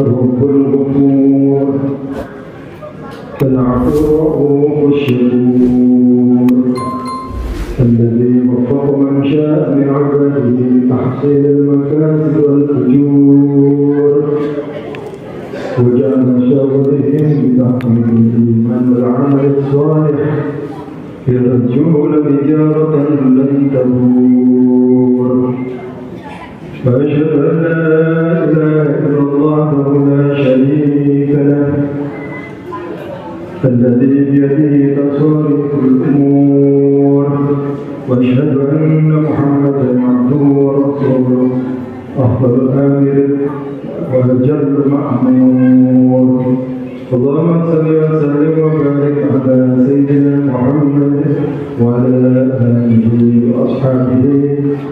الرب الغفور العفو الرؤوف الشكور الذي وفق من شاء من عباده لتحصيل المكاسب والأجور وجعل شاورهم بتحقيق الإيمان والعمل الصالح يرجون إجارة لن تبور وأشهد أن لا إله إلا الله لا شريك له الذي بيده تصاريف الأمور وأشهد أن محمدا عبده ورسوله أفضل آمر وأجل مأمور اللهم صل وسلم وبارك على سيدنا محمد وعلى آله وأصحابه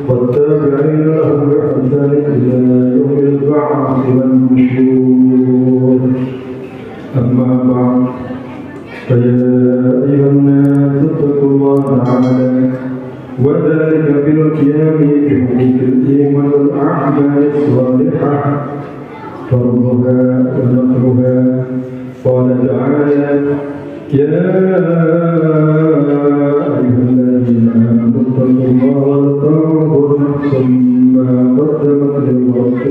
والتابعين لهم بإحسان إلى يوم البعث والنشور أما بعد فيا أيها الناس اتقوا الله تعالى وذلك بالقيام بحقوق الإيمان والأعمال الصالحة فرضها ونقلها قال تعالى يا أيها الذين آمنوا اتقوا الله ولتنظر نفس ما قدمت للغد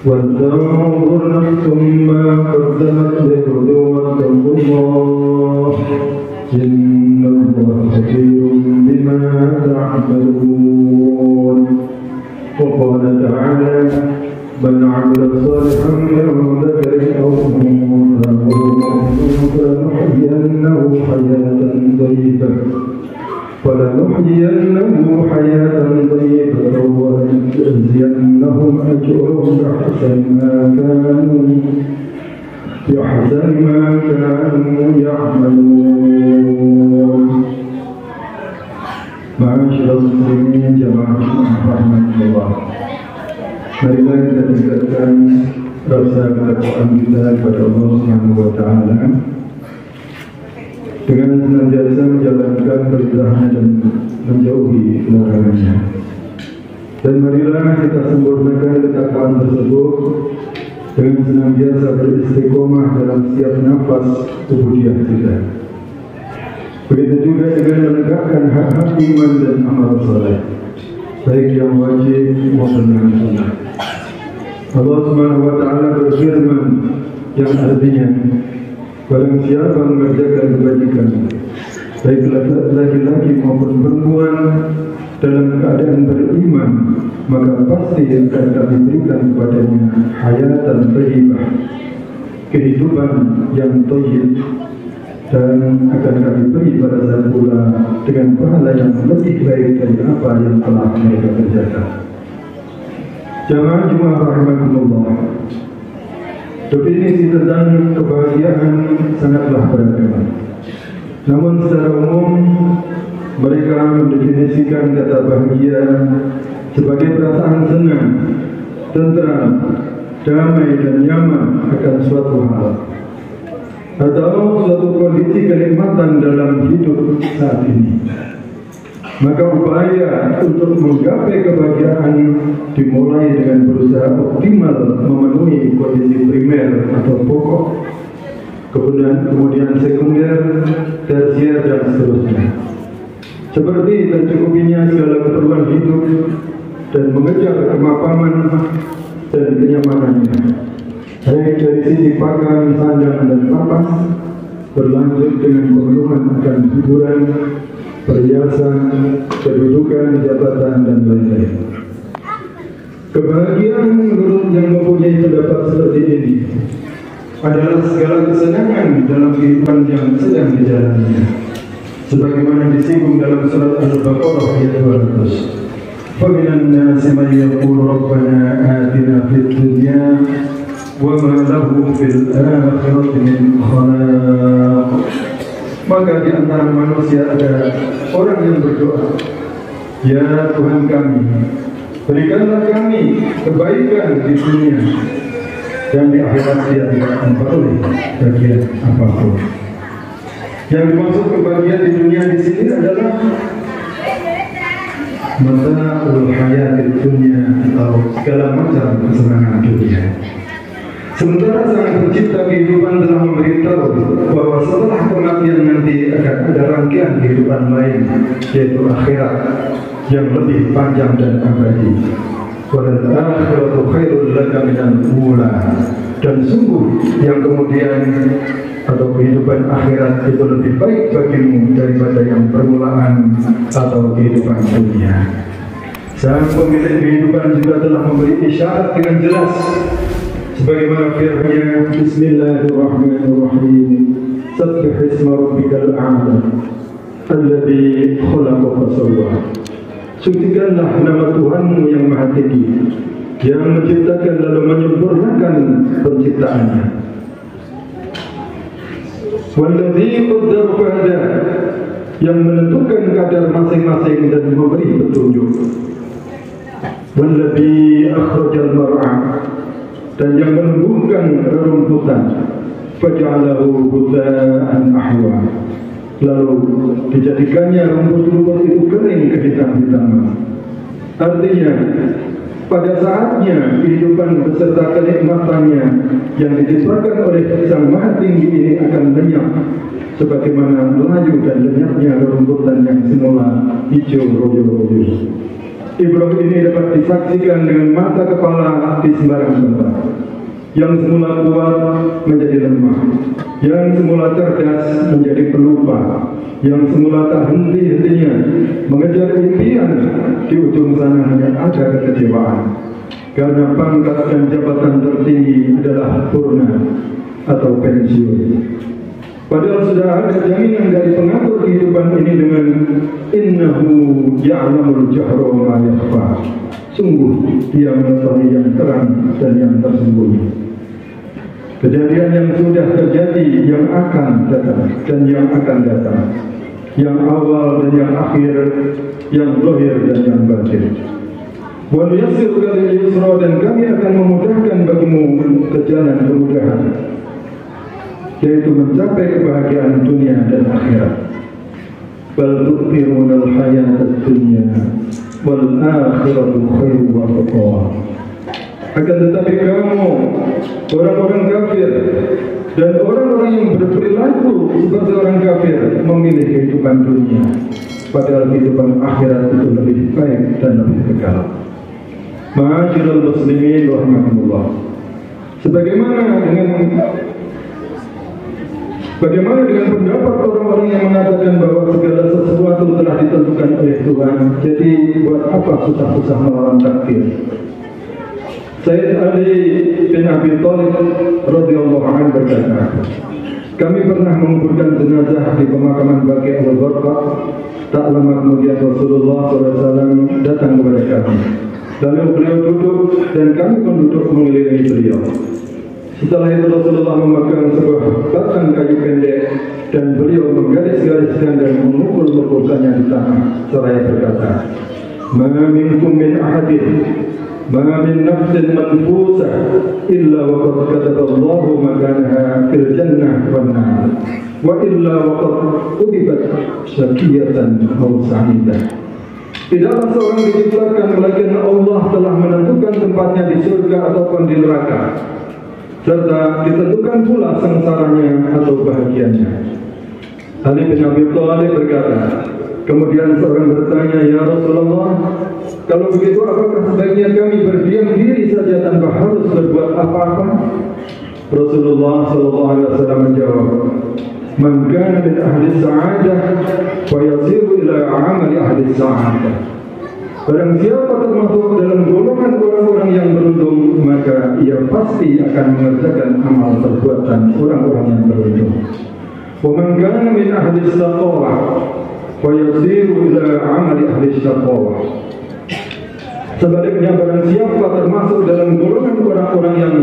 ولتنظر نفس ما قدمت للغد واتقوا الله إن الله خبير بما تعملون وقال تعالى من عمل صالحا من ذكر أو أنثى فلنحيينه حياة طيبة ولنجزينهم أجرهم بأحسن ما كانوا يعملون. معاشر المسلمين جماعة rahmatullah. Marilah kita tingkatkan rasa ketakwaan kita kepada Allah Subhanahu wa Ta'ala dengan senantiasa menjalankan perintahnya dan menjauhi larangannya. Dan marilah kita sempurnakan ketakwaan tersebut dengan senantiasa beristiqomah dalam setiap nafas ubudiyah kita. Begitu juga dengan menegakkan hak-hak iman dan amal saleh, baik yang wajib maupun yang sunnah. Allah Subhanahu wa Ta'ala berfirman yang artinya barang siapa mengerjakan kebajikan baik laki-laki maupun perempuan dalam keadaan beriman, maka pasti akan kami berikan kepadanya hayatan thayyibah, kehidupan yang thayyib, dan akan kami beri balasan pula dengan pahala yang lebih baik dari apa yang telah mereka kerjakan. Jamaah Jumat rahimahullah, definisi tentang kebahagiaan sangatlah beragam. Namun secara umum mereka mendefinisikan kata bahagia sebagai perasaan senang, tenteram, damai dan nyaman akan suatu hal atau suatu kondisi kenikmatan dalam hidup saat ini. Maka upaya untuk menggapai kebahagiaan dimulai dengan berusaha optimal memenuhi kondisi primer atau pokok, kemudian sekunder, tersier dan seterusnya. Seperti tercukupinya segala keperluan hidup dan mengejar kemapanan dan kenyamanannya, baik dari sisi pakan, sandang dan papan, berlanjut dengan pemenuhan akan hiburan, perhiasan, kedudukan, jabatan, dan lain-lain. Kebahagiaan menurut yang mempunyai pendapat seperti ini adalah segala kesenangan dalam kehidupan yang sedang dijalaninya, sebagaimana disinggung dalam surat Al-Baqarah ayat 200. فَمِنَ النَّاسِ مَن يَقُولُ رَبَّنَا آتِنَا فِي الدُّنْيَا وَمَا لَهُ فِي الْآخِرَةِ مِنْ خَلَاقٍ. Maka di antara manusia ada orang yang berdoa, ya Tuhan kami, berikanlah kami kebaikan di dunia, dan di akhirat dia tidak memperoleh bagian apapun. Yang dimaksud kebahagiaan di dunia di sini adalah mata'ul hayatid dunia atau segala macam kesenangan dunia. Sementara Sang Pencipta kehidupan telah memberitahu bahwa setelah kematian nanti akan ada rangkaian kehidupan lain, yaitu akhirat yang lebih panjang dan abadi. Wal akhiratu khairul laka minal ula. Dan sungguh yang kemudian atau kehidupan akhirat itu lebih baik bagimu daripada yang permulaan atau kehidupan dunia. Sang pemilik kehidupan juga telah memberi isyarat dengan jelas, sebagaimana firman-Nya, Bismillahirrahmanirrahim, Sabbih isma rabbikal a'la alladzi khalaqa fasawwa. Sucikanlah nama Tuhanmu yang maha tinggi, yang menciptakan lalu menyempurnakan penciptaannya. Walladzi qaddara fahada, yang menentukan kadar masing-masing dan memberi petunjuk. Walladzi akhrajal mar'a, dan yang menumbuhkan rerumputan. Faja'alahu ghutha'an ahwa, lalu dijadikannya rumput-rumput itu kering kehitam-hitaman. Artinya pada saatnya kehidupan beserta kenikmatannya yang diciptakan oleh Sang Maha Tinggi ini akan lenyap, sebagaimana layu dan lenyapnya rerumputan yang semula hijau royo-royo. Ibrah ini dapat disaksikan dengan mata kepala di sembarang tempat. Yang semula kuat menjadi lemah, yang semula cerdas menjadi pelupa, yang semula tak henti-hentinya mengejar impian, di ujung sana hanya ada kekecewaan. Karena pangkat dan jabatan tertinggi adalah purna atau pensiun. Padahal sudah ada jaminan dari pengatur kehidupan ini dengan innahu ya'lamul jahra ma yakhfa. Sungguh dia mengetahui yang terang dan yang tersembunyi. Kejadian yang sudah terjadi, yang akan datang dan yang akan datang, yang awal dan yang akhir, yang zahir dan yang batin. Wa nuyassiruka lil yusra, dan kami akan memudahkan bagimu ke jalan kemudahan, yaitu mencapai kebahagiaan dunia dan akhirat. Bal tu'thiruna al-hayata ad-dunya wal akhiratu khairu wa abqa. Akan tetapi kamu, orang-orang kafir dan orang-orang yang berperilaku seperti orang kafir, memilih kehidupan dunia, padahal kehidupan akhirat itu lebih baik dan lebih kekal. Ma'asyiral muslimin rahimakumullah. Bagaimana dengan pendapat orang-orang yang mengatakan bahwa segala sesuatu telah ditentukan oleh Tuhan, jadi buat apa susah-susah melawan takdir? Sayyid Ali bin Abi Thalib radhiyallahu anhu berkata, kami pernah menguburkan jenazah di pemakaman Baqi' al-Gharqad. Tak lama kemudian Rasulullah SAW datang kepada kami. Lalu beliau duduk dan kami pun duduk mengelilingi beliau. Setelah itu Rasulullah memegang sebuah batang kayu pendek dan beliau menggaris-gariskan dan memukul-mukulkannya di tanah seraya berkata, Ma minkum min ahadin ma min nafsin manfusah illa wa qad kataballahu makanaha fil jannah wan nar wa illa wa qad kutibat syaqiyatan aw sa'idah. Tidaklah seorang diciptakan melainkan Allah telah menentukan tempatnya di surga ataupun di neraka, serta ditentukan pula sengsaranya atau bahagianya. Ali bin Abi Thalib berkata, kemudian seorang bertanya, ya Rasulullah, kalau begitu apakah sebaiknya kami berdiam diri saja tanpa harus berbuat apa-apa? Rasulullah SAW menjawab, Man kana min ahli sa'adah wa yasiru ila amali ahli sa'adah. Barang siapa termasuk dalam golongan orang-orang yang beruntung, maka ia pasti akan mengerjakan amal perbuatan orang-orang yang beruntung. Wa man kana min ahli shaqawah wa yasiru ila amali ahli shaqawah. Sebaliknya barang siapa termasuk dalam golongan orang-orang yang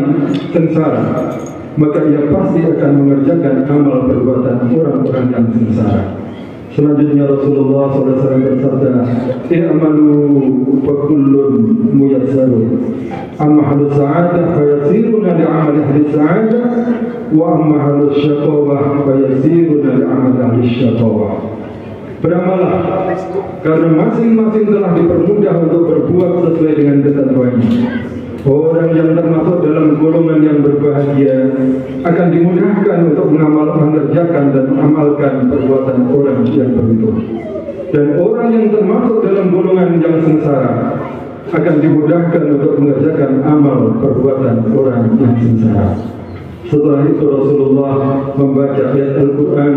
sengsara, maka ia pasti akan mengerjakan amal perbuatan orang-orang yang sengsara. Selanjutnya Rasulullah SAW bersabda, I'malu fa kullun muyassarun. Amma ahlus sa'adah fa yasiruna li 'amali ahli sa'adah wa amma ahlus syaqawah fa yasiruna li 'amali ahli syaqawah. Beramallah, karena masing-masing telah dipermudah untuk berbuat sesuai dengan ketentuannya. Orang yang termasuk dalam golongan yang berbahagia akan dimudahkan untuk mengerjakan dan mengamalkan perbuatan orang yang beruntung. Dan orang yang termasuk dalam golongan yang sengsara akan dimudahkan untuk mengerjakan amal perbuatan orang yang sengsara. Setelah itu Rasulullah membaca ayat Al-Quran,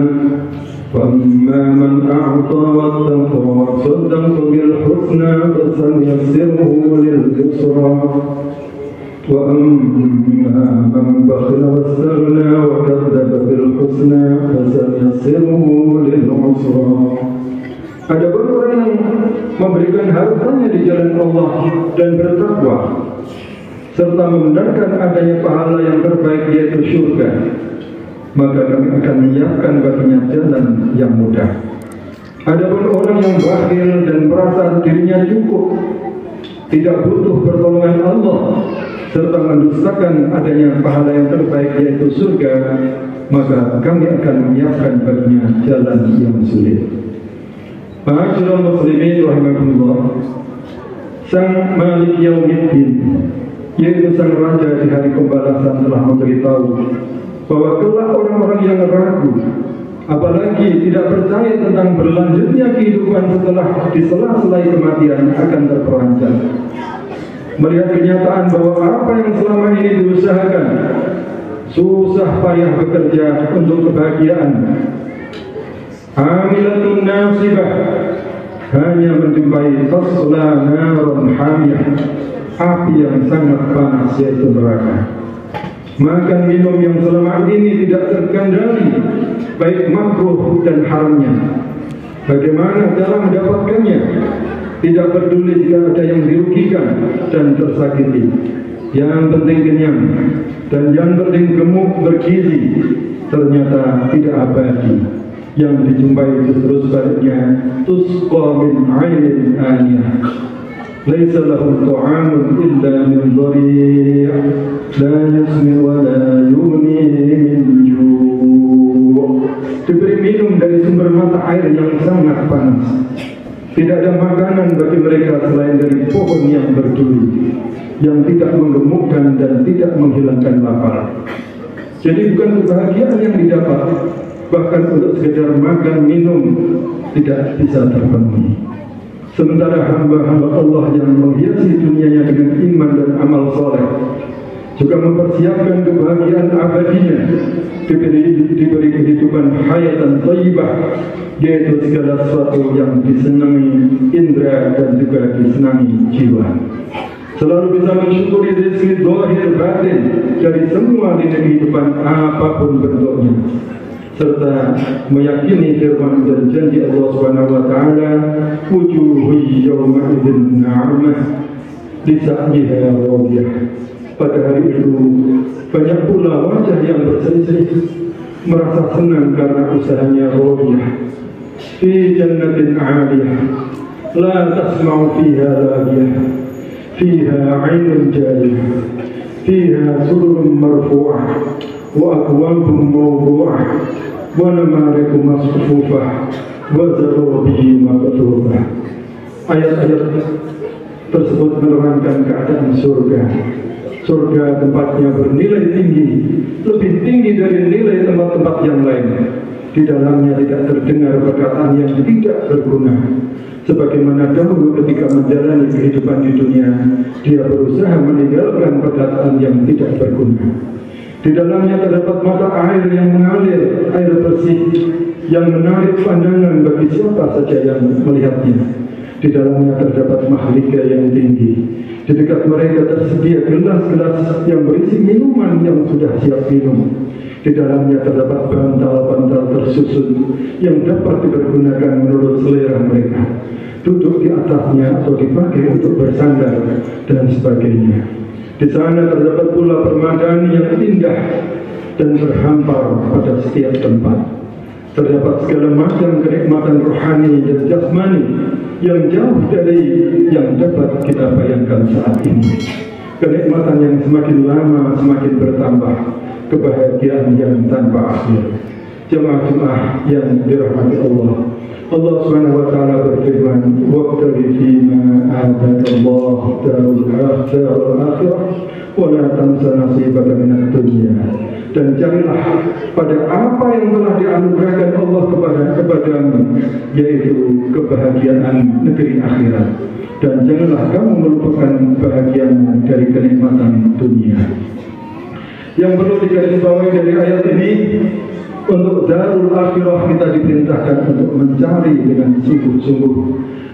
وَأَمَّا مَنْ أَعْطَى وَاتَّقَى وَصَدَّقَ بِالْحُسْنَى فَسَنُيَسِّرُهُ لِلْيُسْرَى وَأَمَّا مَنْ بَخِلَ وَاسْتَغْنَى وَكَذَّبَ بِالْحُسْنَى فَسَنُيَسِّرُهُ لِلْعُسْرَى. Adapun orang yang memberikan hartanya di jalan Allah dan bertakwa serta membenarkan adanya pahala yang terbaik yaitu surga, maka kami akan menyiapkan baginya jalan yang mudah. Adapun orang yang bakhil dan merasa dirinya cukup, tidak butuh pertolongan Allah, serta mendustakan adanya pahala yang terbaik yaitu surga, maka kami akan menyiapkan baginya jalan yang sulit. Ma'asyiral muslimin rahimakumullah, Sang Malik Yaumiddin, yaitu sang raja di hari pembalasan, telah memberitahu bahwa kelak orang-orang yang ragu, apalagi tidak percaya tentang berlanjutnya kehidupan setelah di sela-sela kematian, akan terperancang. Melihat kenyataan bahwa apa yang selama ini diusahakan, susah payah bekerja untuk kebahagiaan, amilatun nasibah, hanya menjumpai tasla naron hamiyah, api yang sangat panas yaitu neraka. Makan minum yang selama ini tidak terkendali, baik makruh dan haramnya. Bagaimana cara mendapatkannya? Tidak peduli jika ada yang dirugikan dan tersakiti. Yang penting kenyang dan yang penting gemuk bergizi. Ternyata tidak abadi. Yang dijumpai justru sebaliknya, tusqa min 'ainin aniyah, laisa lahu ta'amun illa min dhari', la yusmi wa la yughni min ju'. Diberi minum dari sumber mata air yang sangat panas. Tidak ada makanan bagi mereka selain dari pohon yang berduri, yang tidak menggemukkan dan tidak menghilangkan lapar. Jadi bukan kebahagiaan yang didapat, bahkan untuk sekedar makan minum tidak bisa terpenuhi. Sementara hamba-hamba Allah yang menghiasi dunianya dengan iman dan amal soleh juga mempersiapkan kebahagiaan abadinya, diberi kehidupan hayatan thayyibah, yaitu segala sesuatu yang disenangi indera dan juga disenangi jiwa. Selalu bisa mensyukuri rezeki zahir batin dari semua lini kehidupan apapun bentuknya, serta meyakini firman dan janji Allah Subhanahu wa taala, wujuhun yawma idzin na'imah li sa'yiha radiyah. Pada hari itu banyak pula wajah yang berseri-seri merasa senang karena usahanya radiyah. Fi jannatin 'aliyah la tasma'u fiha lagiyah, fiha 'ainun jariyah, fiha sururun marfu'ah wa akwabun mawdu'ah wa namariqu masfufah wa zarubihi maqtubah. Ayat-ayat tersebut menerangkan keadaan surga. Surga tempatnya bernilai tinggi, lebih tinggi dari nilai tempat-tempat yang lain. Di dalamnya tidak terdengar perkataan yang tidak berguna. Sebagaimana dahulu ketika menjalani kehidupan di dunia, dia berusaha meninggalkan perkataan yang tidak berguna. Di dalamnya terdapat mata air yang mengalir, air bersih, yang menarik pandangan bagi siapa saja yang melihatnya. Di dalamnya terdapat mahlika yang tinggi. Di dekat mereka tersedia gelas-gelas yang berisi minuman yang sudah siap minum. Di dalamnya terdapat bantal-bantal tersusun yang dapat dipergunakan menurut selera mereka. Duduk di atasnya atau dipakai untuk bersandar dan sebagainya. Di sana terdapat pula permadani yang indah dan berhampar pada setiap tempat. Terdapat segala macam kenikmatan rohani dan jasmani yang jauh dari yang dapat kita bayangkan saat ini. Kenikmatan yang semakin lama semakin bertambah, kebahagiaan yang tanpa akhir. Jemaah-jemaah yang dirahmati Allah, Allah Subhanahu wa taala berfirman, "Waqtabi fima ataka Allah darul akhirah wa la tansa nasibaka minad dunya." Dan janganlah pada apa yang telah dianugerahkan Allah kepadamu, yaitu kebahagiaan negeri akhirat. Dan janganlah kamu melupakan bahagiamu dari kenikmatan dunia. Yang perlu digarisbawahi dari ayat ini, untuk darul akhirah kita diperintahkan untuk mencari dengan sungguh-sungguh,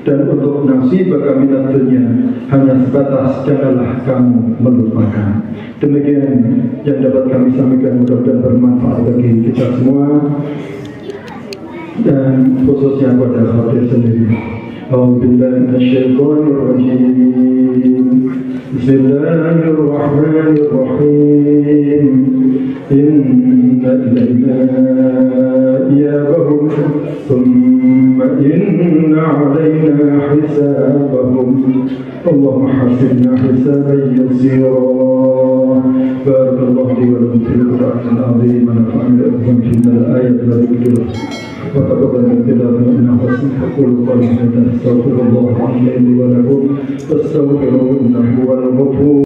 dan untuk nasibaka minad dunya hanya sebatas janganlah kamu melupakan. Demikian yang dapat kami sampaikan, mudah-mudahan bermanfaat bagi kita semua dan khususnya pada khawatir sendiri. A'udzubillahi minasyaitonir rajim. Bismillahirrahmanirrahim. Inna ilaina iyabahum thumma inna alaina hisabahum. Allahumma hasibna hisaban yasira. Barakallahu li wa lakum fil Qur'anil azim wa nafa'ani bikum fil ayati wal hikmah. وتقبل الكتاب إنه حسن أقول قولي هذا أستغفر الله العظيم لي ولكم فاستغفروه إنه هو الغفور